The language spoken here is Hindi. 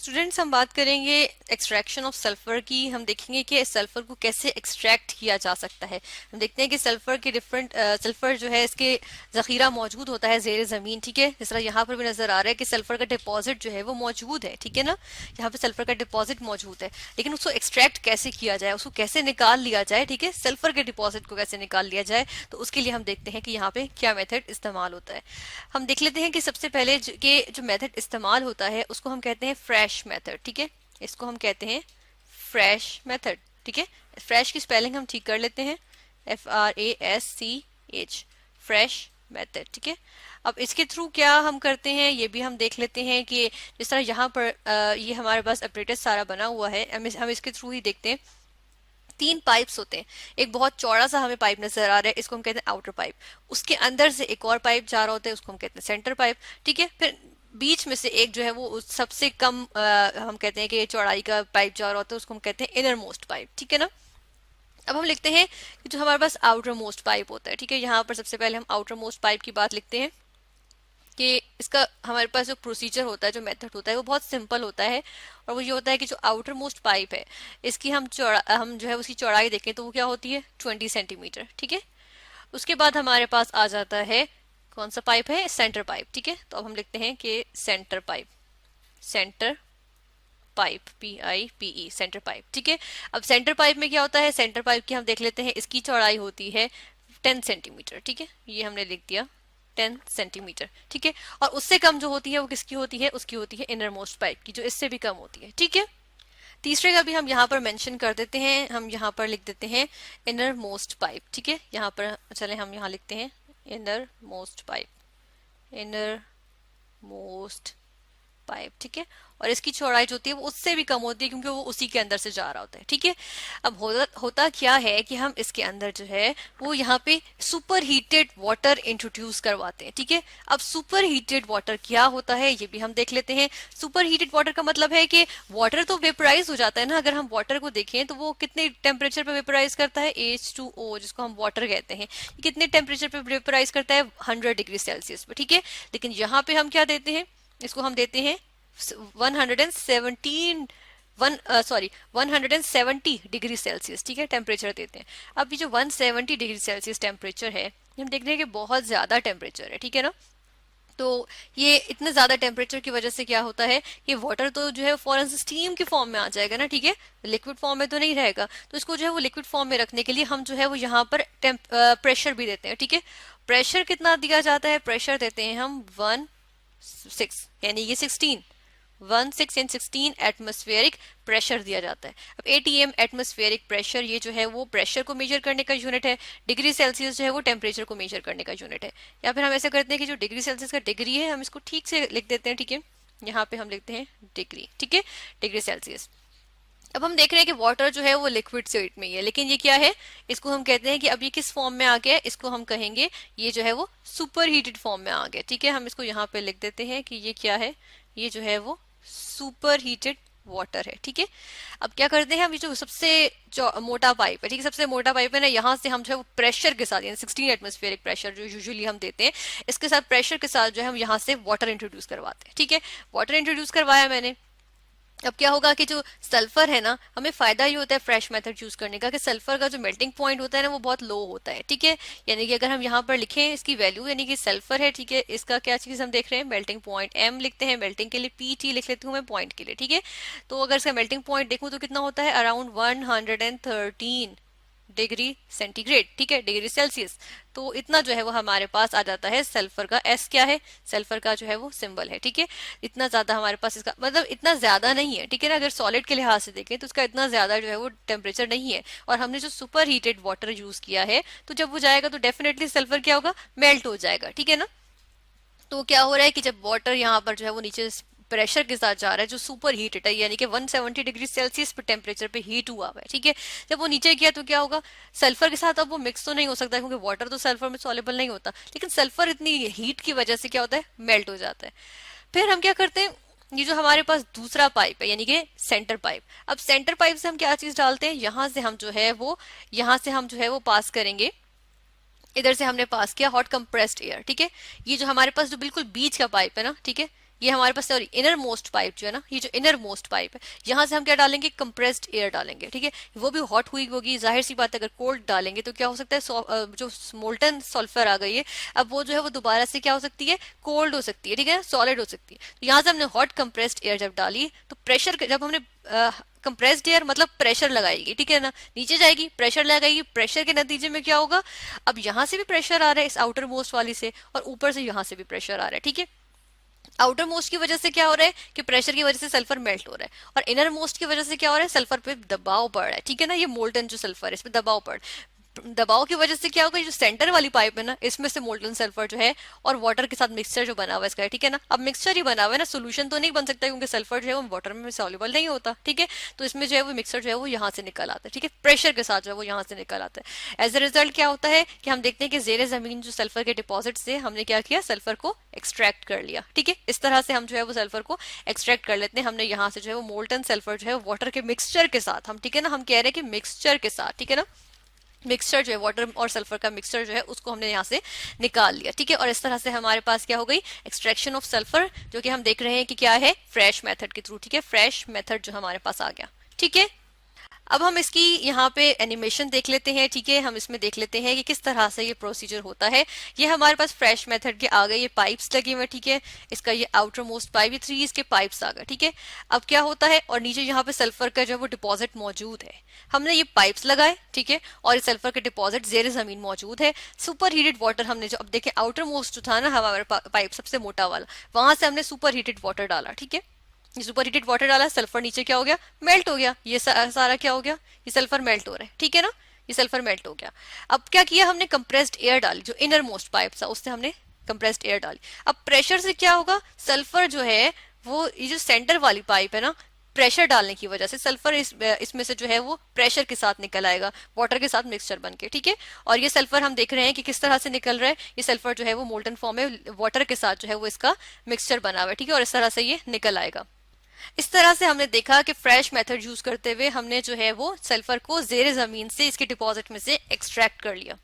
स्टूडेंट्स हम बात करेंगे एक्सट्रैक्शन ऑफ सल्फर की। हम देखेंगे कि सल्फर को कैसे एक्सट्रैक्ट किया जा सकता है। हम देखते हैं कि सल्फर के डिफरेंट सल्फर जो है इसके जखीरा मौजूद होता है ज़ेर ज़मीन, ठीक है। जिस तरह यहाँ पर भी नजर आ रहा है कि सल्फर का डिपॉजिट जो है वो मौजूद है, ठीक है ना। यहाँ पे सल्फर का डिपॉजिट मौजूद है, लेकिन उसको एक्सट्रैक्ट कैसे किया जाए, उसको कैसे निकाल लिया जाए, ठीक है। सल्फर के डिपॉजिट को कैसे निकाल लिया जाए, तो उसके लिए हम देखते हैं कि यहाँ पे क्या मेथड इस्तेमाल होता है। हम देख लेते हैं कि सबसे पहले जो मेथड इस्तेमाल होता है उसको हम कहते हैं फ्रेश मेथड, ठीक है। इसको हम कहते हैं फ्रेश मेथड, ठीक है। फ्रेश की स्पेलिंग हम ठीक कर लेते हैं, FRASCH, फ्रेश मेथड, ठीक है। अब इसके थ्रू क्या हम करते हैं ये भी हम देख लेते हैं कि जिस तरह यहाँ पर ये हमारे पास अपरेटस सारा बना हुआ है, हम इसके थ्रू ही देखते हैं। 3 पाइप्स होते हैं। एक बहुत चौड़ा सा हमें पाइप नजर आ रहा है, इसको हम कहते हैं आउटर पाइप। उसके अंदर से एक और पाइप जा रहा होता है, उसको हम कहते हैं सेंटर पाइप, ठीक है। फिर बीच में से एक जो है वो सबसे कम हम कहते हैं कि चौड़ाई का पाइप जा रहा होता है, उसको हम कहते हैं इनर मोस्ट पाइप, ठीक है ना। अब हम लिखते हैं कि जो हमारे पास आउटर मोस्ट पाइप होता है, ठीक है। यहाँ पर सबसे पहले हम आउटर मोस्ट पाइप की बात लिखते हैं कि इसका हमारे पास जो प्रोसीजर होता है, जो मेथड होता है वो बहुत सिंपल होता है। और वो ये होता है कि जो आउटर मोस्ट पाइप है इसकी हम जो है उसकी चौड़ाई देखें तो वो क्या होती है 20 सेंटीमीटर, ठीक है। उसके बाद हमारे पास आ जाता है कौन सा पाइप है, सेंटर पाइप, ठीक है। तो अब हम लिखते हैं कि centre pipe, centre pipe, PIPE, centre pipe, ठीक है। अब सेंटर पाइप में क्या होता है, सेंटर पाइप की हम देख लेते हैं, इसकी चौड़ाई होती है 10 सेंटीमीटर, ठीक है। ये हमने लिख दिया 10 सेंटीमीटर, ठीक है। और उससे कम जो होती है वो किसकी होती है, उसकी होती है इनर मोस्ट पाइप की, जो इससे भी कम होती है, ठीक है। तीसरे का भी हम यहाँ पर मेंशन कर देते हैं, हम यहाँ पर लिख देते हैं इनर मोस्ट पाइप, ठीक है। यहाँ पर चले हम यहाँ लिखते हैं inner most pipe, inner most pipe, ठीक है। और इसकी चौड़ाई जो होती है वो उससे भी कम होती है क्योंकि वो उसी के अंदर से जा रहा होता है, ठीक है। अब होता क्या है कि हम इसके अंदर जो है वो यहाँ पे सुपर हीटेड वाटर इंट्रोड्यूस करवाते हैं, ठीक है। अब सुपर हीटेड वाटर क्या होता है ये भी हम देख लेते हैं। सुपर हीटेड वाटर का मतलब है कि वाटर तो वेपराइज हो जाता है ना। अगर हम वाटर को देखें तो वो कितने टेम्परेचर पे वेपराइज करता है, H2O जिसको हम वाटर कहते हैं, कितने टेम्परेचर पे वेपराइज करता है 100 डिग्री सेल्सियस पे, ठीक है। लेकिन यहाँ पे हम क्या देते हैं, इसको हम देते हैं 117 170 डिग्री सेल्सियस, ठीक है, टेम्परेचर देते हैं। अब ये जो 170 डिग्री सेल्सियस टेम्परेचर है हम देख रहे हैं कि बहुत ज्यादा टेम्परेचर है, ठीक है ना। तो ये इतने ज्यादा टेम्परेचर की वजह से क्या होता है कि वाटर तो जो है फौरन से स्टीम की फॉर्म में आ जाएगा ना, ठीक है, लिक्विड फॉर्म में तो नहीं रहेगा। तो इसको जो है वो लिक्विड फॉर्म में रखने के लिए हम जो है वो यहाँ पर प्रेशर भी देते हैं, ठीक है। प्रेशर कितना दिया जाता है, प्रेशर देते हैं हम 1.6 यानी ये 1.6 एटमोस्फेरिक प्रेशर दिया जाता है। अब ATM एटमोस्फेरिक प्रेशर, ये जो है वो प्रेशर को मेजर करने का यूनिट है। डिग्री सेल्सियस जो है वो टेम्परेचर को मेजर करने का यूनिट है। या फिर हम ऐसे करते हैं कि जो डिग्री सेल्सियस का डिग्री है हम इसको ठीक से लिख देते हैं, ठीक है। यहाँ पे हम लिखते हैं डिग्री, ठीक है, डिग्री सेल्सियस। अब हम देख रहे हैं कि वाटर जो है वो लिक्विड स्टेट में ही है, लेकिन ये क्या है, इसको हम कहते हैं कि अब ये किस फॉर्म में आ गया, इसको हम कहेंगे ये जो है वो सुपर हीटेड फॉर्म में आ गया, ठीक है। हम इसको यहाँ पे लिख देते हैं कि ये क्या है, ये जो है वो सुपर हीटेड वाटर है, ठीक है। अब क्या करते हैं हम, ये जो सबसे मोटा पाइप है, ठीक है, सबसे मोटा पाइप है ना, यहाँ से हम जो है वो प्रेशर के साथ यानी 16 एटमोस्फेरिक प्रेशर जो यूजुअली हम देते हैं, इसके साथ प्रेशर के साथ जो है हम यहाँ से वाटर इंट्रोड्यूस करवाते हैं, ठीक है। वाटर इंट्रोड्यूस करवाया मैंने। अब क्या होगा कि जो सल्फर है ना, हमें फायदा ये होता है फ्रेश मेथड यूज करने का कि सल्फर का जो मेल्टिंग पॉइंट होता है ना वो बहुत लो होता है, ठीक है। यानी कि अगर हम यहाँ पर लिखें इसकी वैल्यू, यानी कि सल्फर है, ठीक है, इसका क्या चीज हम देख रहे हैं, मेल्टिंग पॉइंट M लिखते हैं, मेल्टिंग के लिए PT लिख लेती हूँ मैं पॉइंट के लिए, ठीक है। तो अगर इसका मेल्टिंग पॉइंट देखूँ तो कितना होता है, अराउंड 113 डिग्री सेंटीग्रेड, ठीक है, डिग्री सेल्सियस। तो इतना जो है वो हमारे पास आ जाता है सल्फर का। S क्या है, सल्फर का जो है वो सिंबल है, ठीक है। इतना ज्यादा हमारे पास इसका मतलब इतना ज्यादा नहीं है, ठीक है ना। अगर सॉलिड के लिहाज से देखें तो उसका इतना ज्यादा जो है वो टेम्परेचर नहीं है। और हमने जो सुपर हीटेड वाटर यूज किया है तो जब वो जाएगा तो डेफिनेटली सल्फर क्या होगा, मेल्ट हो जाएगा, ठीक है ना। तो क्या हो रहा है कि जब वाटर यहाँ पर जो है वो नीचे प्रेशर के साथ जा रहा है जो सुपर हीटेड है, यानी कि 170 डिग्री सेल्सियस पे टेम्परेचर पे हीट हुआ हुआ है, ठीक है। जब वो नीचे गया तो क्या होगा, सल्फर के साथ अब वो मिक्स तो नहीं हो सकता क्योंकि वाटर तो सल्फर में सॉल्युबल नहीं होता, लेकिन सल्फर इतनी हीट की वजह से क्या होता है, मेल्ट हो जाता है। फिर हम क्या करते हैं, ये जो हमारे पास दूसरा पाइप है यानी कि सेंटर पाइप, अब सेंटर पाइप से हम क्या चीज डालते हैं, यहाँ से हम जो है वो पास करेंगे, इधर से हमने पास किया हॉट कंप्रेस्ड एयर, ठीक है। ये जो हमारे पास जो बिल्कुल बीच का पाइप है ना, ठीक है, ये हमारे पास सॉरी इनर मोस्ट पाइप जो है ना, ये जो इनर मोस्ट पाइप है, यहाँ से हम क्या डालेंगे, कंप्रेस्ड एयर डालेंगे, ठीक है। वो भी हॉट हुई होगी, जाहिर सी बात है, अगर कोल्ड डालेंगे तो क्या हो सकता है, जो मोल्टन सल्फर आ गई है, अब वो जो है वो दोबारा से क्या हो सकती है, कोल्ड हो सकती है, ठीक है, सॉलिड हो सकती है। तो यहाँ से हमने हॉट कंप्रेस्ड एयर जब डाली तो प्रेशर जब हमने कंप्रेस्ड एयर मतलब प्रेशर लगाएगी, ठीक है ना, नीचे जाएगी, प्रेशर लगाएगी, प्रेशर के नतीजे में क्या होगा, अब यहाँ से भी प्रेशर आ रहा है इस आउटर मोस्ट वाली से, और ऊपर से यहाँ से भी प्रेशर आ रहा है, ठीक है। आउटर मोस्ट की वजह से क्या हो रहा है कि प्रेशर की वजह से सल्फर मेल्ट हो रहा है, और इनर मोस्ट की वजह से क्या हो रहा है, सल्फर पे दबाव पड़ रहा है, ठीक है ना। ये मोल्टन जो सल्फर है इस पे दबाव की वजह से क्या होगा, जो सेंटर वाली पाइप है ना, इसमें से मोल्टन सल्फर जो है और वाटर के साथ मिक्सचर जो बना हुआ है इसका, ठीक है ना। अब मिक्सचर ही बना हुआ है ना, सोल्यूशन तो नहीं बन सकता क्योंकि सल्फर जो है वो वाटर में सॉल्युबल नहीं होता, ठीक है। तो इसमें जो है वो मिक्सचर जो है वो यहाँ से निकल आता है, ठीक है, प्रेशर के साथ जो है वो यहाँ से निकल आता है। एज ए रिजल्ट क्या होता है कि हम देखते हैं कि जेरे जमीन जो सल्फर के डिपॉजिट से हमने क्या किया, सल्फर को एक्सट्रैक्ट कर लिया, ठीक है। इस तरह से हम जो है वो सल्फर को एक्सट्रैक्ट कर लेते हैं। हमने यहाँ से जो है वो मोल्टन सल्फर जो है वाटर के मिक्सचर के साथ हम, ठीक है ना, हम कह रहे हैं कि मिक्सचर के साथ, ठीक है ना, मिक्सचर जो है वाटर और सल्फर का मिक्सचर जो है उसको हमने यहाँ से निकाल लिया, ठीक है। और इस तरह से हमारे पास क्या हो गई, एक्सट्रैक्शन ऑफ सल्फर, जो कि हम देख रहे हैं कि क्या है, फ्रेश मेथड के थ्रू, ठीक है, फ्रेश मेथड जो हमारे पास आ गया, ठीक है। अब हम इसकी यहाँ पे एनिमेशन देख लेते हैं, ठीक है, हम इसमें देख लेते हैं कि किस तरह से ये प्रोसीजर होता है। ये हमारे पास फ्रेश मेथड के आ गए, ये पाइप्स लगे हुए, ठीक है, इसका ये आउटर मोस्ट पाइप, ये 3 इसके पाइप्स आ गए, ठीक है। अब क्या होता है, और नीचे यहाँ पे सल्फर का जो है वो डिपॉजिट मौजूद है, हमने ये पाइप्स लगाए, ठीक है, और इस सल्फर के डिपॉजिट जेर जमीन मौजूद है। सुपर हीटेड वाटर हमने जो, अब देखें आउटर मोस्ट जो था ना हमारे पाइप सबसे मोटा वाला, वहां से हमने सुपर हीटेड वाटर डाला, ठीक है। ये सुपर हीटेड वाटर डाला, सल्फर नीचे क्या हो गया, मेल्ट हो गया, ये सारा क्या हो गया, ये सल्फर मेल्ट हो रहा है, ठीक है ना, ये सल्फर मेल्ट हो गया। अब क्या किया हमने, कंप्रेस्ड एयर डाली, जो इनर मोस्ट पाइप था उससे हमने कंप्रेस्ड एयर डाली। अब प्रेशर से क्या होगा, सल्फर जो है वो, ये जो सेंटर वाली पाइप है ना, प्रेशर डालने की वजह से सल्फर इसमें से जो है वो प्रेशर के साथ निकल आएगा, वाटर के साथ मिक्सचर बन के, ठीक है। और ये सल्फर हम देख रहे हैं कि किस तरह से निकल रहा है, ये सल्फर जो है वो मोल्टन फॉर्म में वाटर के साथ जो है वो इसका मिक्सचर बना हुआ है, ठीक है, और इस तरह से ये निकल आएगा। इस तरह से हमने देखा कि फ्रेश मेथड यूज करते हुए हमने जो है वो सल्फर को जेर जमीन से इसके डिपॉजिट में से एक्सट्रैक्ट कर लिया।